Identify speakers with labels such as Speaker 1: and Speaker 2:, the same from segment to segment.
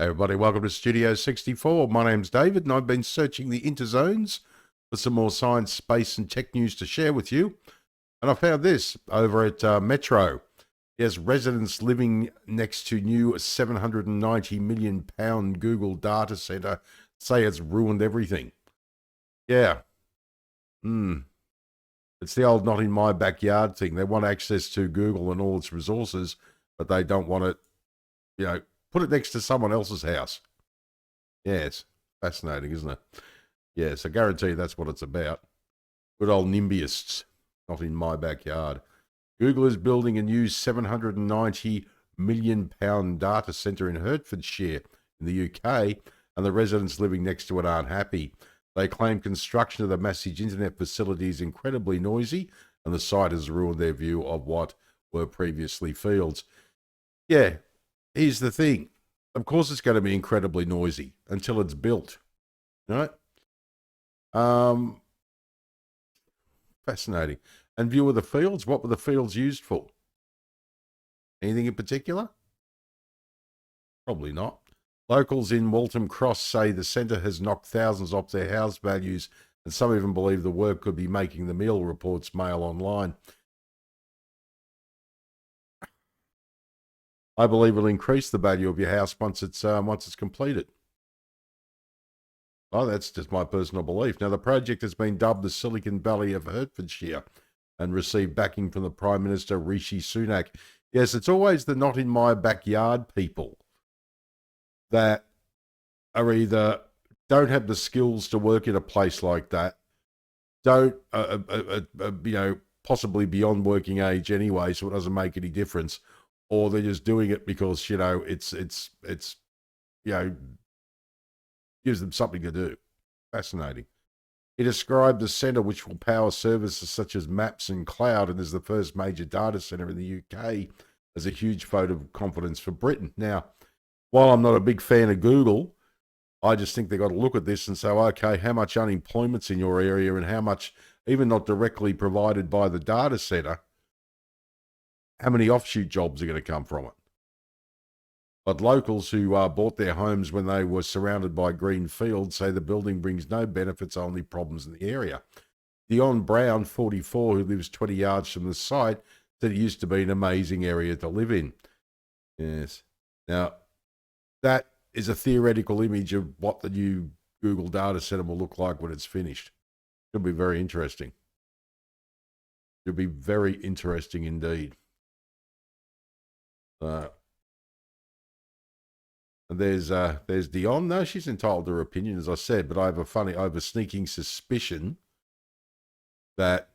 Speaker 1: Hey everybody, welcome to Studio 64. My name's David and I've been searching the interzones for some more science, space and tech news to share with you. And I found this over at Metro. Yes, residents living next to new £790 million Google data center say it's ruined everything. Yeah. It's the old not in my backyard thing. They want access to Google and all its resources, but they don't want it, put it next to someone else's house. Yeah, it's fascinating, isn't it? Yes, I guarantee that's what it's about. Good old NIMBYists, not in my backyard. Google is building a new £790 million data centre in Hertfordshire in the UK, and the residents living next to it aren't happy. They claim construction of the massive internet facility is incredibly noisy, and the site has ruined their view of what were previously fields. Yeah, here's the thing. Of course it's going to be incredibly noisy until it's built, right? Fascinating. And view of the fields, what were the fields used for? Anything in particular? Probably not. Locals in Waltham Cross say the centre has knocked thousands off their house values, and some even believe the work could be making the meal, reports Mail Online. I believe it'll increase the value of your house once it's completed. Oh, that's just my personal belief. Now, the project has been dubbed the Silicon Valley of Hertfordshire and received backing from the Prime Minister Rishi Sunak. Yes, it's always the not in my backyard people that are either don't have the skills to work in a place like that, don't, possibly beyond working age anyway, so it doesn't make any difference, or they're just doing it because, it's gives them something to do. Fascinating. He described the centre, which will power services such as maps and cloud, and is the first major data centre in the UK, as a huge vote of confidence for Britain. Now, while I'm not a big fan of Google, I just think they've got to look at this and say, okay, how much unemployment's in your area and how much, even not directly provided by the data centre, how many offshoot jobs are going to come from it? But locals who bought their homes when they were surrounded by green fields say the building brings no benefits, only problems in the area. Dion Brown, 44, who lives 20 yards from the site, said it used to be an amazing area to live in. Yes. Now, that is a theoretical image of what the new Google data center will look like when it's finished. It'll be very interesting. It'll be very interesting indeed. And there's Dion. No, she's entitled to her opinion, as I said, but I have a sneaking suspicion that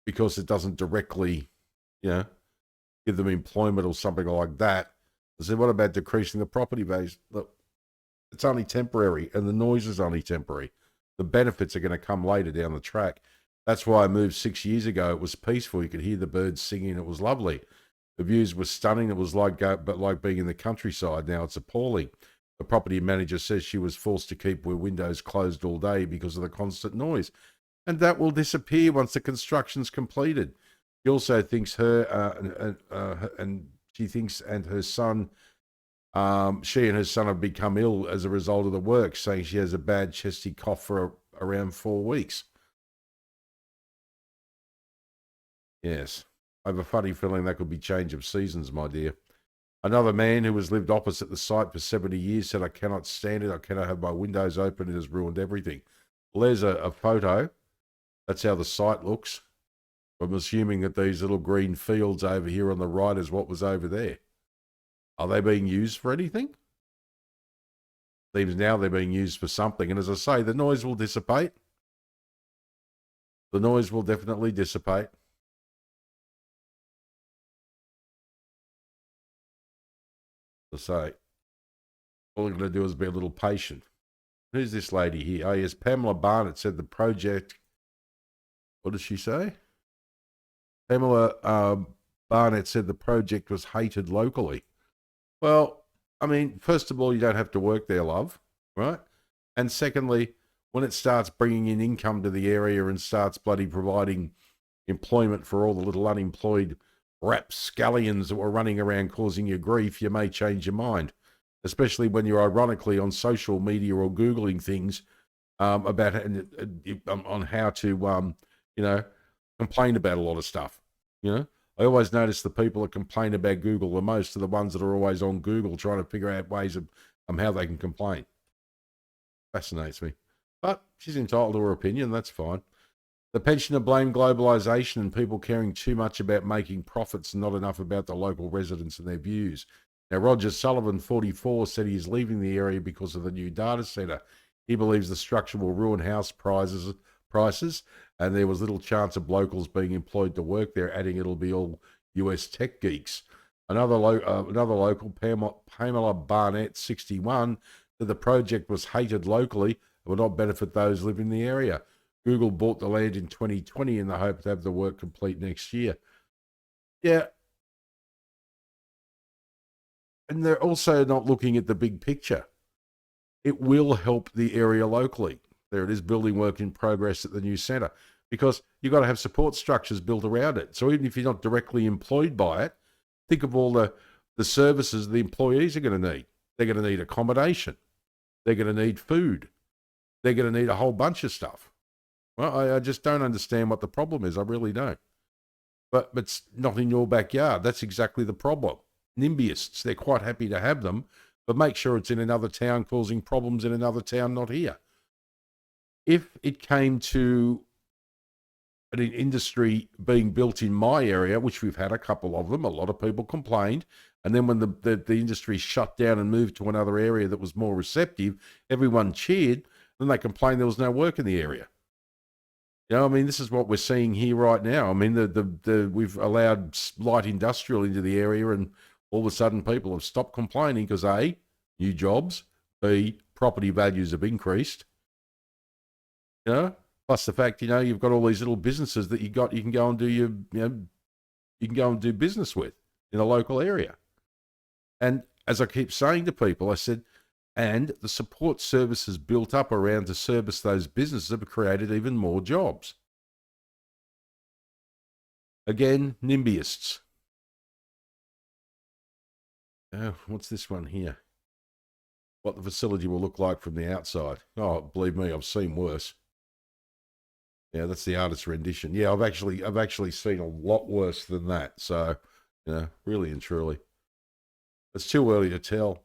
Speaker 1: because it doesn't directly, give them employment or something like that. I said, what about decreasing the property values? Look, it's only temporary, and the noise is only temporary. The benefits are going to come later down the track. That's why I moved 6 years ago. It was peaceful. You could hear the birds singing. It was lovely. The views were stunning. It was like being in the countryside. Now it's appalling. The property manager says she was forced to keep her windows closed all day because of the constant noise. And that will disappear once the construction's completed. She also thinks she and her son have become ill as a result of the work, saying she has a bad chesty cough for around 4 weeks. Yes. I have a funny feeling that could be change of seasons, my dear. Another man who has lived opposite the site for 70 years said, I cannot stand it. I cannot have my windows open. It has ruined everything. Well, there's a photo. That's how the site looks. I'm assuming that these little green fields over here on the right is what was over there. Are they being used for anything? Seems now they're being used for something. And as I say, the noise will dissipate. The noise will definitely dissipate. To say, all we're going to do is be a little patient. Who's this lady here? Oh, yes, Pamela Barnett said the project. What does she say? Pamela Barnett said the project was hated locally. Well, I mean, first of all, you don't have to work there, love, right? And secondly, when it starts bringing in income to the area and starts bloody providing employment for all the little unemployed rapscallions that were running around causing you grief, you may change your mind, especially when you're ironically on social media or Googling things about on how to, complain about a lot of stuff. I always notice the people that complain about Google the most are the ones that are always on Google trying to figure out ways of how they can complain. Fascinates me. But she's entitled to her opinion. That's fine. The pensioner blamed globalisation and people caring too much about making profits and not enough about the local residents and their views. Now, Roger Sullivan, 44, said he is leaving the area because of the new data centre. He believes the structure will ruin house prices, and there was little chance of locals being employed to work there, adding it'll be all US tech geeks. Another local, Pamela Barnett, 61, said the project was hated locally and would not benefit those living in the area. Google bought the land in 2020 in the hope to have the work complete next year. Yeah. And they're also not looking at the big picture. It will help the area locally. There it is, building work in progress at the new centre, because you've got to have support structures built around it. So even if you're not directly employed by it, think of all the services the employees are going to need. They're going to need accommodation. They're going to need food. They're going to need a whole bunch of stuff. Well, I just don't understand what the problem is. I really don't. But it's not in your backyard. That's exactly the problem. NIMBYists, they're quite happy to have them, but make sure it's in another town causing problems in another town, not here. If it came to an industry being built in my area, which we've had a couple of them, a lot of people complained, and then when the industry shut down and moved to another area that was more receptive, everyone cheered, then they complained there was no work in the area. I mean, this is what we're seeing here right now. I mean, we've allowed light industrial into the area, and all of a sudden people have stopped complaining because A, new jobs, B, property values have increased. Plus the fact, you've got all these little businesses that you can go and do you can go and do business with in a local area. And as I keep saying to people, I said, and the support services built up around to service those businesses have created even more jobs. Again, NIMBYists. What's this one here? What the facility will look like from the outside. Oh, believe me, I've seen worse. Yeah, that's the artist's rendition. Yeah, I've actually seen a lot worse than that. So, really and truly, it's too early to tell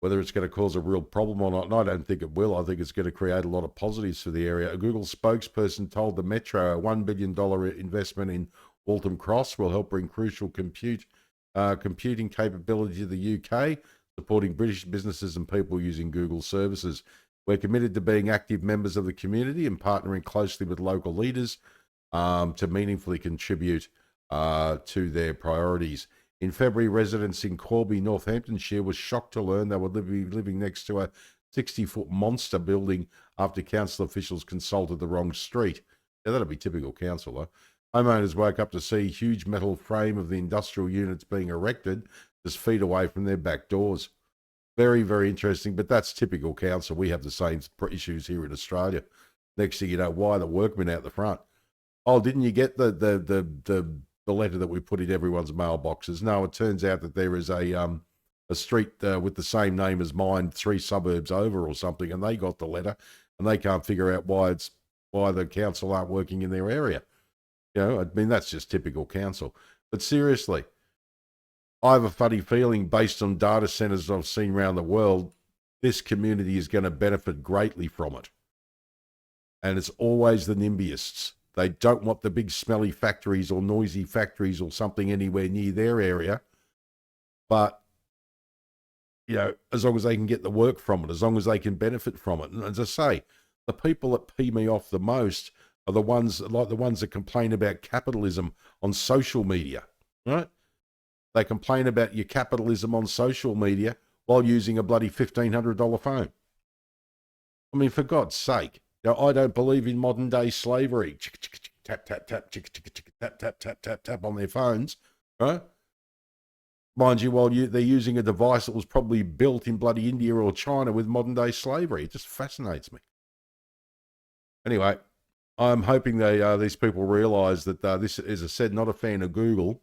Speaker 1: whether it's going to cause a real problem or not. And I don't think it will. I think it's going to create a lot of positives for the area. A Google spokesperson told the Metro a $1 billion investment in Waltham Cross will help bring crucial computing capability to the UK, supporting British businesses and people using Google services. We're committed to being active members of the community and partnering closely with local leaders to meaningfully contribute to their priorities. In February, residents in Corby, Northamptonshire, were shocked to learn they would be living next to a 60-foot monster building after council officials consulted the wrong street. Yeah, that'd be typical council, though. Homeowners woke up to see a huge metal frame of the industrial units being erected just feet away from their back doors. Very, very interesting, but that's typical council. We have the same issues here in Australia. Next thing you know, why the workmen out the front? Oh, didn't you get the letter that we put in everyone's mailboxes? No, it turns out that there is a street with the same name as mine, 3 suburbs over or something, and they got the letter, and they can't figure out why the council aren't working in their area. I mean, that's just typical council. But seriously, I have a funny feeling, based on data centers I've seen around the world, this community is going to benefit greatly from it. And it's always the NIMBYists. They don't want the big smelly factories or noisy factories or something anywhere near their area. But, as long as they can get the work from it, as long as they can benefit from it. And as I say, the people that pee me off the most are the ones that complain about capitalism on social media, right? They complain about your capitalism on social media while using a bloody $1,500 phone. I mean, for God's sake. I don't believe in modern day slavery. Tap, tap, tap, tap, tap, tap, tap, tap on their phones, right? Mind you, while they're using a device that was probably built in bloody India or China with modern day slavery. It just fascinates me. Anyway, I'm hoping these people realise that this, as I said, not a fan of Google,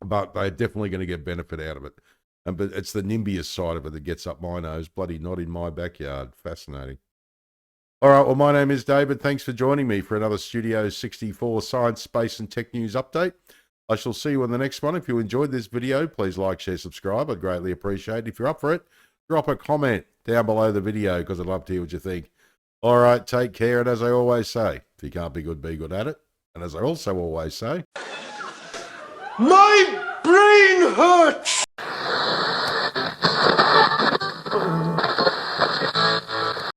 Speaker 1: but they're definitely going to get benefit out of it. But it's the NIMBYist side of it that gets up my nose. Bloody not in my backyard. Fascinating. All right, well, my name is David. Thanks for joining me for another Studio 64 Science, Space and Tech News update. I shall see you on the next one. If you enjoyed this video, please like, share, subscribe. I'd greatly appreciate it. If you're up for it, drop a comment down below the video because I'd love to hear what you think. All right, take care. And as I always say, if you can't be good at it. And as I also always say,
Speaker 2: my brain hurts!